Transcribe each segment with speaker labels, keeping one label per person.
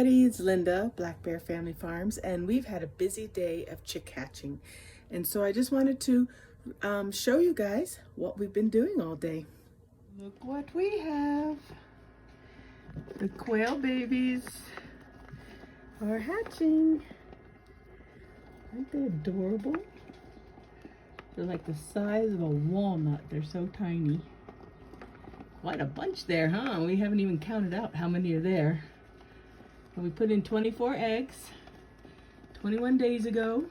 Speaker 1: everybody, it's Linda, Black Bear Family Farms, and we've had a busy day of chick hatching. And so I just wanted to show you guys what we've been doing all day. Look what we have. The quail babies are hatching. Aren't they adorable? They're like the size of a walnut. They're so tiny. Quite a bunch there, huh? We haven't even counted out how many are there. But we put in 24 eggs 21 days ago,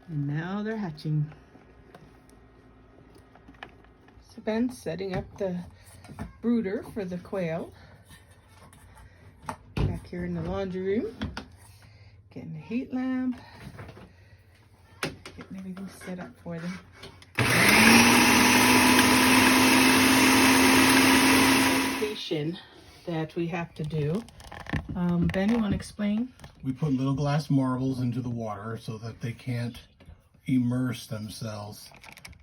Speaker 1: and now they're hatching. So Ben's setting up the brooder for the quail. Back here in the laundry room, getting the heat lamp, getting everything set up for them. That we have to do. Ben, you want to explain?
Speaker 2: We put little glass marbles into the water so that they can't immerse themselves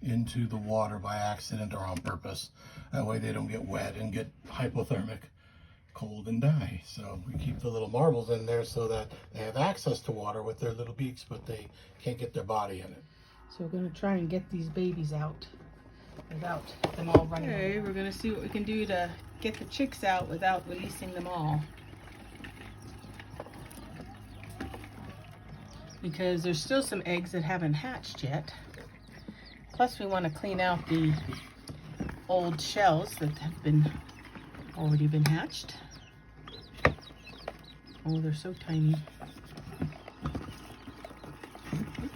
Speaker 2: into the water by accident or on purpose. That way they don't get wet and get hypothermic, cold, and die. So we keep the little marbles in there so that they have access to water with their little beaks, but they can't get their body in it.
Speaker 1: So we're going to try and get these babies out without them all running. Okay, we're going to see what we can do to get the chicks out without releasing them all. Because there's still some eggs that haven't hatched yet. Plus we want to clean out the old shells that have already been hatched. Oh, they're so tiny.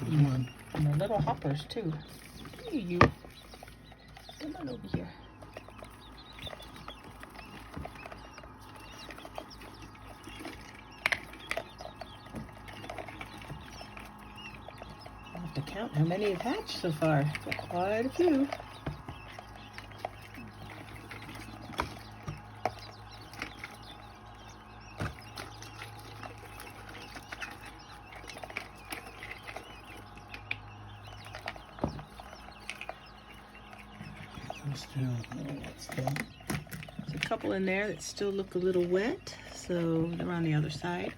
Speaker 1: And they're little hoppers too. Hey, you. Come on over here. I'll have to count how many have hatched so far. Got quite a few. There's a couple in there that still look a little wet, so they're on the other side.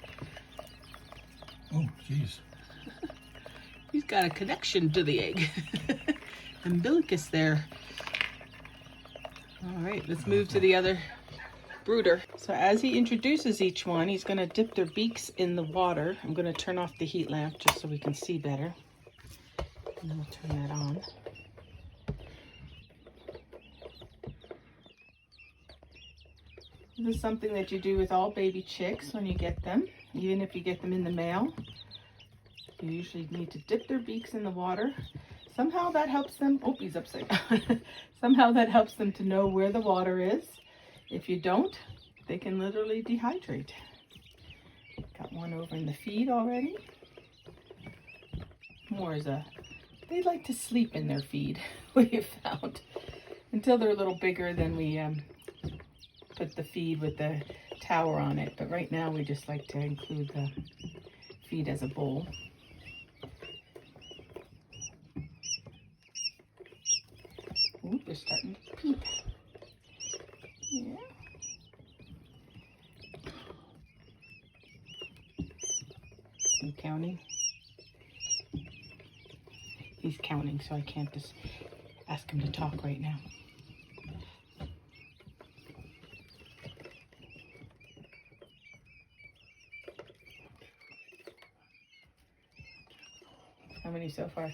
Speaker 2: Oh, geez.
Speaker 1: He's got a connection to the egg. Umbilicus there. All right, let's move to the other brooder. So as he introduces each one, he's going to dip their beaks in the water. I'm going to turn off the heat lamp just so we can see better. And then we'll turn that on. This is something that you do with all baby chicks when you get them, even if you get them in the mail. You usually need to dip their beaks in the water. Somehow that helps them, oh, he's upside down. Somehow that helps them to know where the water is. If you don't, they can literally dehydrate. Got one over in the feed already. They like to sleep in their feed, we have found. Until they're a little bigger, then we put the feed with the tower on it, but right now we just like to include the feed as a bowl. Ooh, they're starting to peep. Yeah. You counting? He's counting, so I can't just ask him to talk right now. How many so far?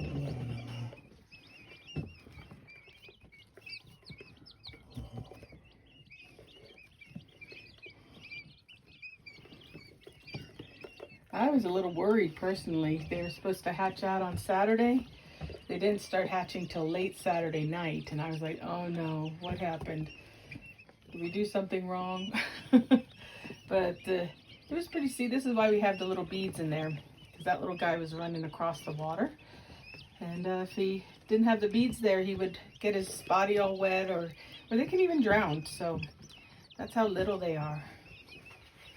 Speaker 1: I was a little worried personally. They were supposed to hatch out on Saturday. They didn't start hatching till late Saturday night, and I was like, oh no, what happened? Did we do something wrong? But it was pretty, see, this is why we have the little beads in there. That little guy was running across the water, and if he didn't have the beads there, he would get his body all wet, or they can even drown. So that's how little they are.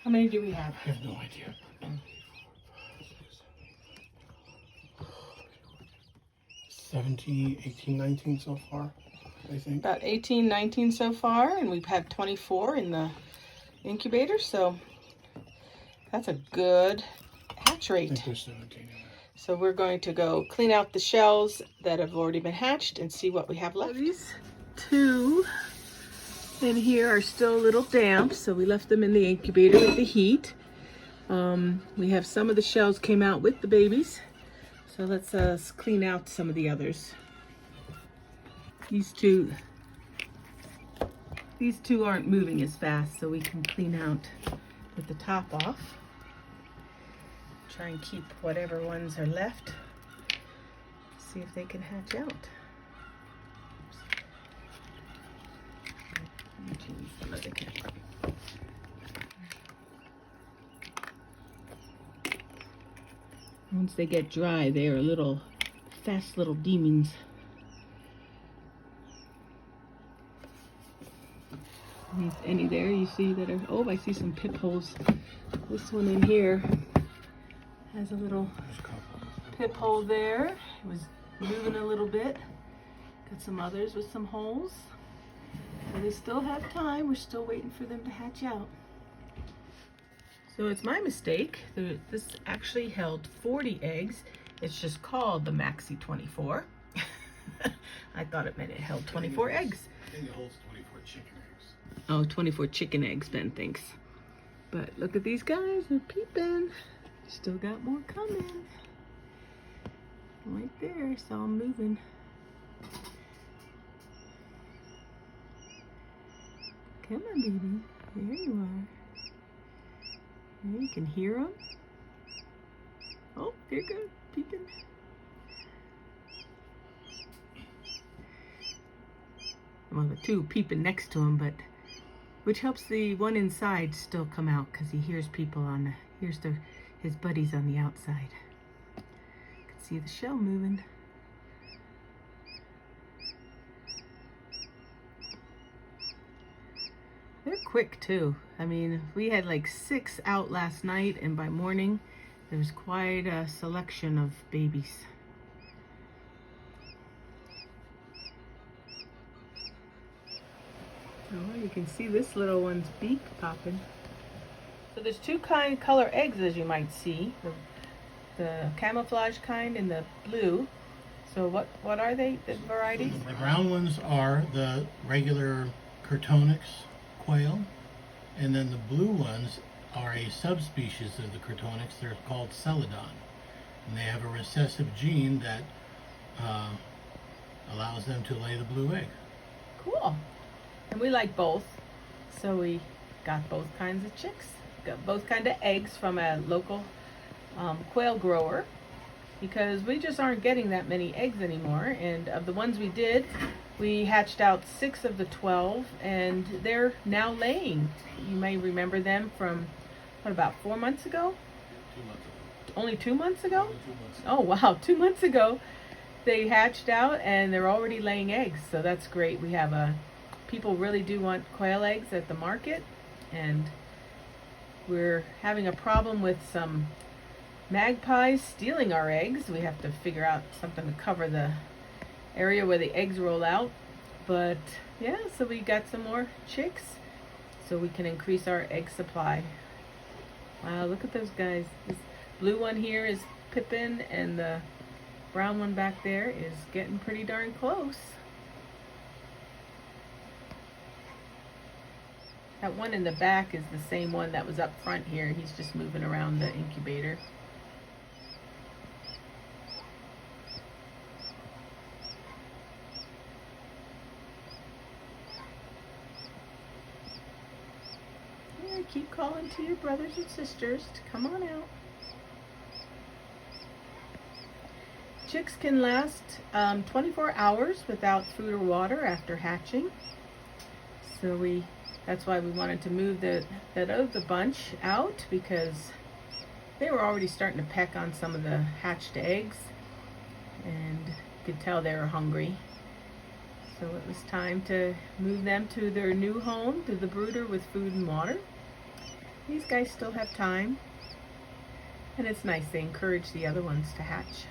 Speaker 1: How many do we have?
Speaker 2: I have no idea. 17, 18, 19 so far, I think.
Speaker 1: About 18, 19 so far, and we've had 24 in the incubator, so That's a good hatch
Speaker 2: I
Speaker 1: rate.
Speaker 2: think there's 17 in there.
Speaker 1: So we're going to go clean out the shells that have already been hatched and see what we have left. So these two in here are still a little damp, so we left them in the incubator with the heat. We have some of the shells came out with the babies, so let's clean out some of the others. These two aren't moving as fast, so we can clean out with the top off. Try and keep whatever ones are left. See if they can hatch out. Change some of the camera. Once they get dry, they are little fast little demons. Any there you see that are, oh, I see some pip holes. This one in here has a little pip hole there. It was moving a little bit. Got some others with some holes. So they still have time. We're still waiting for them to hatch out. So it's my mistake. This actually held 40 eggs. It's just called the Maxi 24. I thought it meant it held 24 eggs.
Speaker 2: I think it holds 24 chicken eggs.
Speaker 1: Oh, 24 chicken eggs, Ben thinks. But look at these guys, they're peeping. Still got more coming. Right there, saw them moving. Come on, baby. There you are. There, you can hear them. Oh, they're good, peeping. Well, the two peeping next to him, but which helps the one inside still come out because he hears people on the, his buddies on the outside. You can see the shell moving. They're quick too. I mean, we had like 6 out last night, and by morning there was quite a selection of babies. Oh, you can see this little one's beak popping. So there's two color eggs, as you might see, the camouflage kind and the blue. So what are they, the varieties?
Speaker 2: The brown ones are the regular Curtonix quail, and then the blue ones are a subspecies of the Curtonix. They're called Celadon, and they have a recessive gene that allows them to lay the blue egg.
Speaker 1: Cool. And we like both, so we got both kinds of chicks. Got both kinds of eggs from a local quail grower, because we just aren't getting that many eggs anymore. And of the ones we did, we hatched out 6 of the 12, and they're now laying. You may remember them from, what, about 4 months ago?
Speaker 2: 2 months ago.
Speaker 1: Only 2 months ago?
Speaker 2: Only 2 months ago.
Speaker 1: Oh wow, 2 months ago they hatched out and they're already laying eggs, so that's great. We have people really do want quail eggs at the market, and we're having a problem with some magpies stealing our eggs. We have to figure out something to cover the area where the eggs roll out. But yeah, so we got some more chicks so we can increase our egg supply. Wow, look at those guys. This blue one here is Pippin, and the brown one back there is getting pretty darn close. That one in the back is the same one that was up front here. He's just moving around the incubator. Yeah, keep calling to your brothers and sisters to come on out. Chicks can last 24 hours without food or water after hatching. So that's why we wanted to move that other bunch out, because they were already starting to peck on some of the hatched eggs, and you could tell they were hungry. So it was time to move them to their new home, to the brooder with food and water. These guys still have time, and it's nice. They encourage the other ones to hatch.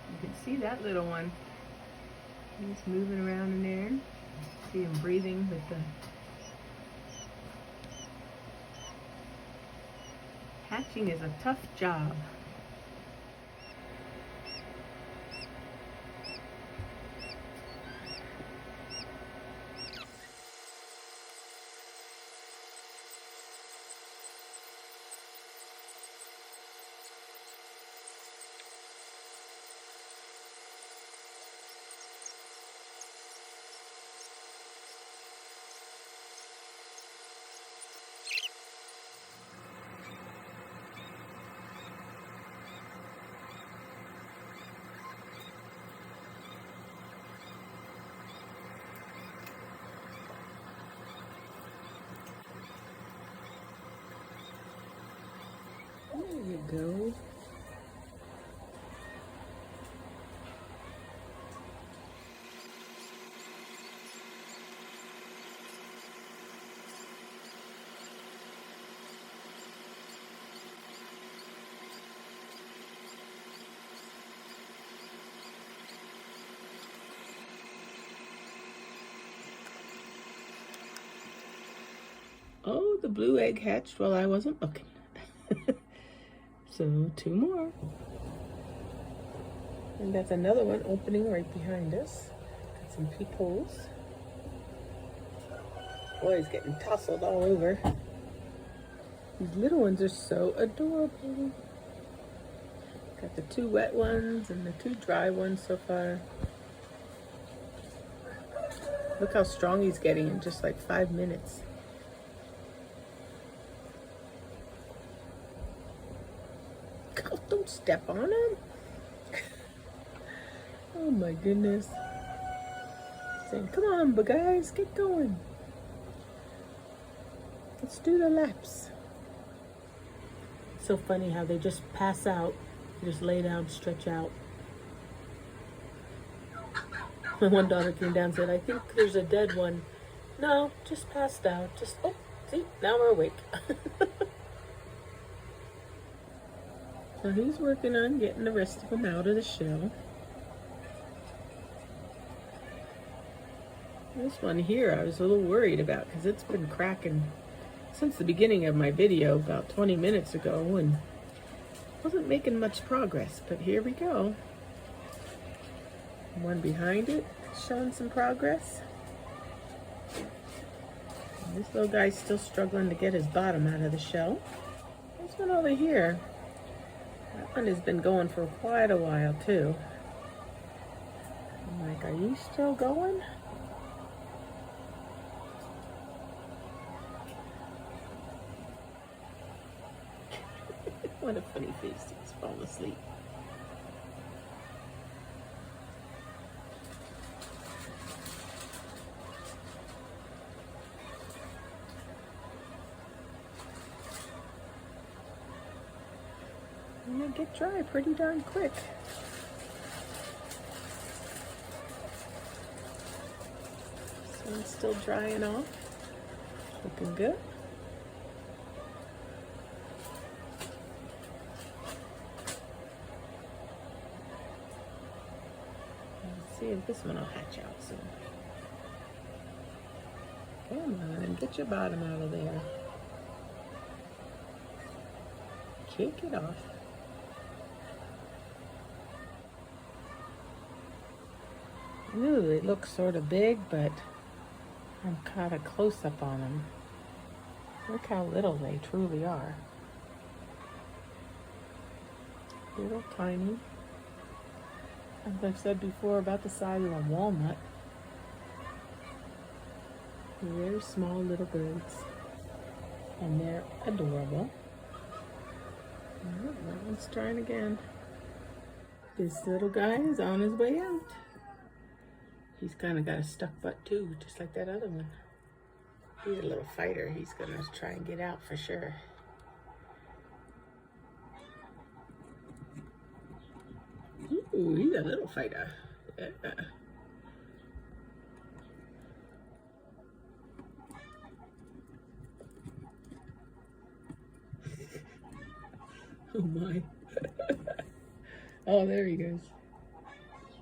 Speaker 1: You can see that little one. He's moving around in there. See him breathing with the hatching is a tough job. There you go. Oh, the blue egg hatched while I wasn't looking. So 2 more. And that's another one opening right behind us. Got some peepholes. Boy, he's getting tousled all over. These little ones are so adorable. Got the 2 wet ones and the 2 dry ones so far. Look how strong he's getting in just like 5 minutes. Oh, don't step on him. Oh my goodness. Saying, come on, but guys, get going. Let's do the laps. It's so funny how they just pass out. Just lay down, stretch out. My one daughter came down and said, I think there's a dead one. No, just passed out. Just, oh, see, now we're awake. So he's working on getting the rest of them out of the shell. This one here I was a little worried about because it's been cracking since the beginning of my video about 20 minutes ago and wasn't making much progress, but here we go. One behind it showing some progress. And this little guy's still struggling to get his bottom out of the shell. There's one over here. That one has been going for quite a while too. I'm like, are you still going? What a funny face, he's falling asleep. And they get dry pretty darn quick. So it's still drying off. Looking good. Let's see if this one will hatch out soon. Come on, get your bottom out of there. Kick it off. Ooh, it looks sort of big, but I'm kind of close up on them. Look how little they truly are. Little tiny. As I've said before, about the size of a walnut. Very small little birds. And they're adorable. Oh, that one's trying again. This little guy is on his way out. He's kind of got a stuck butt too, just like that other one. He's a little fighter. He's gonna try and get out for sure. Ooh, he's a little fighter. Yeah. Oh my. Oh, there he goes.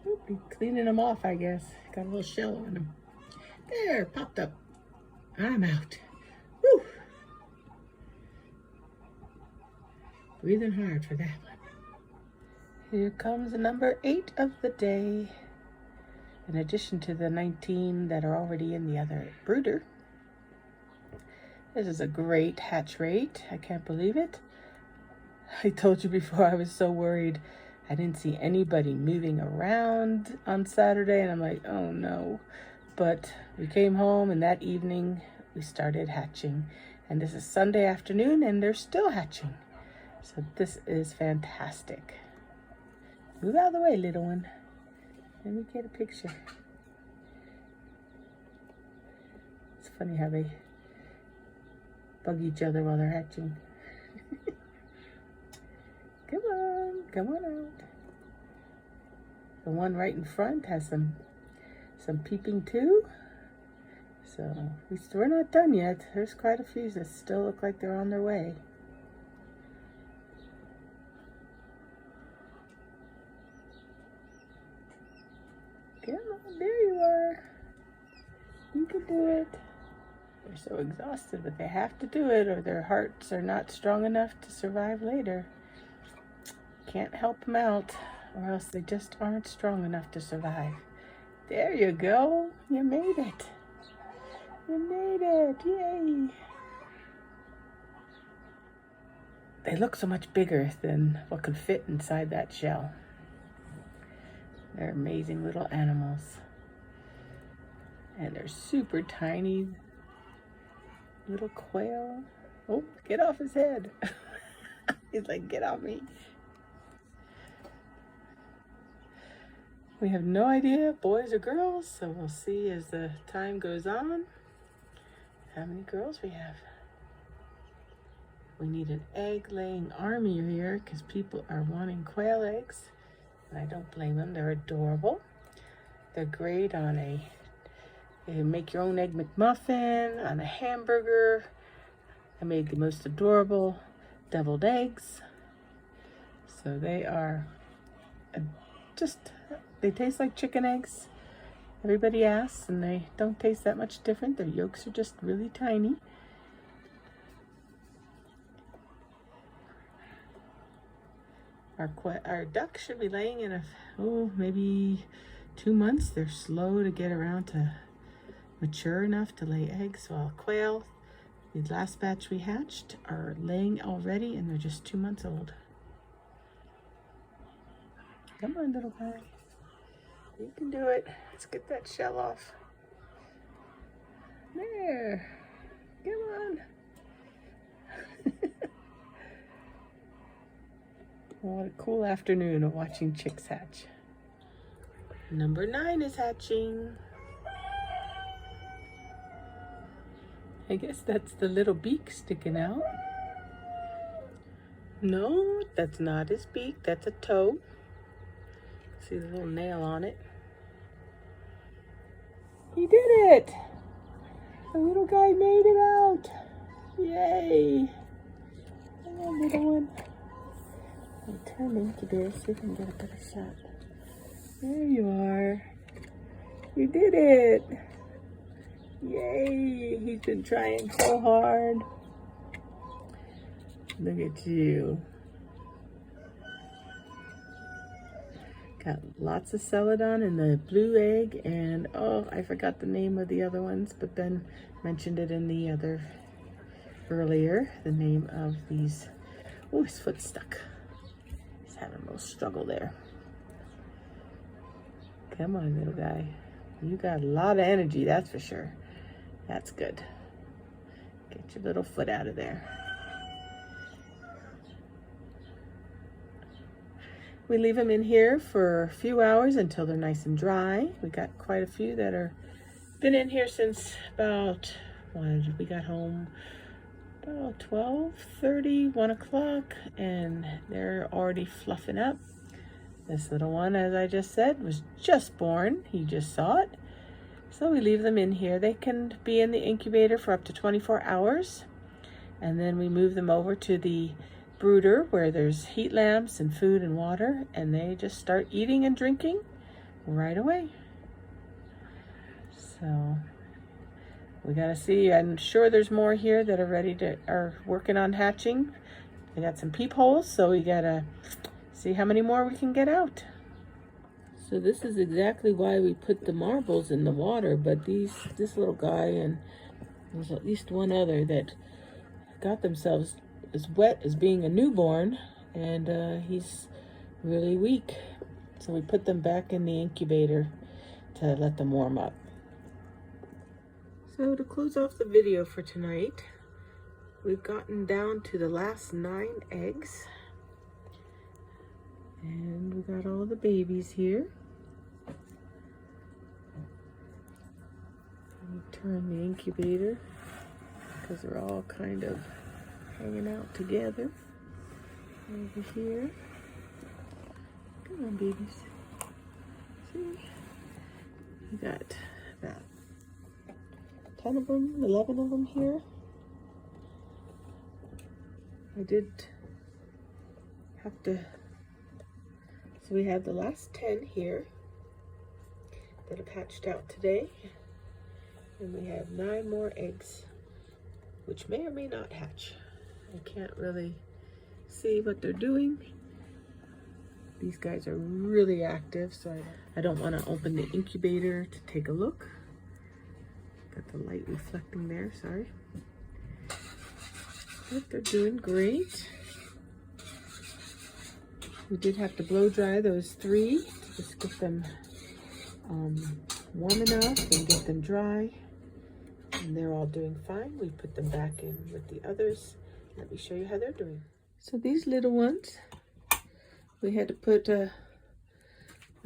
Speaker 1: Oop, he's cleaning them off, I guess. Got a little shell on him. There, popped up. I'm out. Whew. Breathing hard for that one. Here comes number 8 of the day. In addition to the 19 that are already in the other brooder. This is a great hatch rate. I can't believe it. I told you before I was so worried. I didn't see anybody moving around on Saturday, and I'm like, oh no. But we came home, and that evening we started hatching. And this is Sunday afternoon, and they're still hatching. So this is fantastic. Move out of the way, little one. Let me get a picture. It's funny how they bug each other while they're hatching. Come on out. The one right in front has some peeping too. So we're not done yet. There's quite a few that still look like they're on their way. Come on, there you are. You can do it. They're so exhausted, but they have to do it or their hearts are not strong enough to survive later. Can't help them out or else they just aren't strong enough to survive. There you go. You made it. You made it. Yay. They look so much bigger than what could fit inside that shell. They're amazing little animals. And they're super tiny little quail. Oh, get off his head. He's like, get off me. We have no idea, boys or girls, so we'll see as the time goes on how many girls we have. We need an egg-laying army here because people are wanting quail eggs. And I don't blame them. They're adorable. They're great on you make your own egg McMuffin, on a hamburger. I made the most adorable deviled eggs. So they are they taste like chicken eggs. Everybody asks, and they don't taste that much different. Their yolks are just really tiny. Our ducks should be laying in maybe 2 months. They're slow to get around to mature enough to lay eggs. While quail, the last batch we hatched, are laying already, and they're just 2 months old. Come on, little guy. You can do it. Let's get that shell off. There. Come on. What a cool afternoon of watching chicks hatch. Number 9 is hatching. I guess that's the little beak sticking out. No, that's not his beak. That's a toe. See the little nail on it. He did it! The little guy made it out! Yay! Come on, little one. I'll turn the incubator, see if I can get a better shot. There you are. You did it! Yay! He's been trying so hard. Look at you. Got lots of celadon in the blue egg, and oh, I forgot the name of the other ones, but Ben mentioned it in the other earlier, the name of these. Oh, his foot's stuck. He's having a little struggle there. Come on, little guy. You got a lot of energy, that's for sure. That's good. Get your little foot out of there. We leave them in here for a few hours until they're nice and dry. We got quite a few that are been in here since about, we got home about 12:30, 1 o'clock, and they're already fluffing up. This little one, as I just said, was just born. He just saw it. So we leave them in here. They can be in the incubator for up to 24 hours. And then we move them over to the brooder where there's heat lamps and food and water, and they just start eating and drinking right away. So we gotta see. I'm sure there's more here that are working on hatching. We got some peepholes, so we gotta see how many more we can get out. So this is exactly why we put the marbles in the water, but this little guy, and there's at least one other that got themselves as wet as being a newborn, and he's really weak. So we put them back in the incubator to let them warm up. So to close off the video for tonight, we've gotten down to the last 9 eggs. And we got all the babies here. Let me turn the incubator because they're all kind of hanging out together over here. Come on, babies. See? We got about 10 of them, 11 of them here. I did have to, so we have the last 10 here that have hatched out today. And we have 9 more eggs, which may or may not hatch. I can't really see what they're doing. These guys are really active, so I don't want to open the incubator to take a look. Got the light reflecting there, sorry. But they're doing great. We did have to blow dry those 3 to just get them warm enough and get them dry. And they're all doing fine. We put them back in with the others. Let me show you how they're doing. So these little ones, we had to put a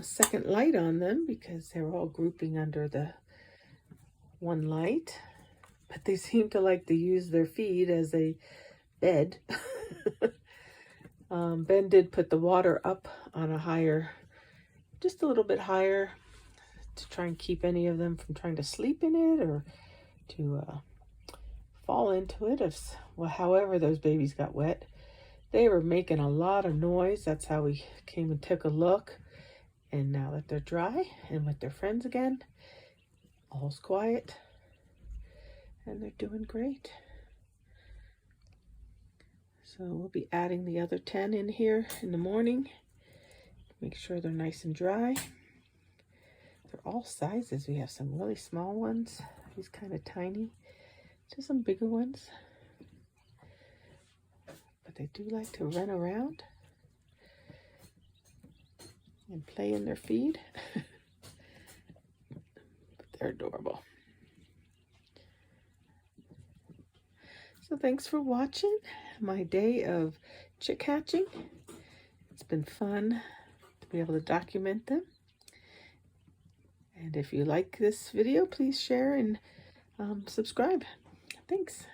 Speaker 1: second light on them because they were all grouping under the one light. But they seem to like to use their feed as a bed. Ben did put the water up on a higher, just a little bit higher, to try and keep any of them from trying to sleep in it or to fall into it. However those babies got wet, they were making a lot of noise. That's how we came and took a look. And now that they're dry and with their friends again, all's quiet and they're doing great. So we'll be adding the other 10 in here in the morning. Make sure they're nice and dry. They're all sizes. We have some really small ones. These kind of tiny. To some bigger ones. But they do like to run around and play in their feed. But they're adorable. So thanks for watching my day of chick hatching. It's been fun to be able to document them. And if you like this video, please share and subscribe. Thanks.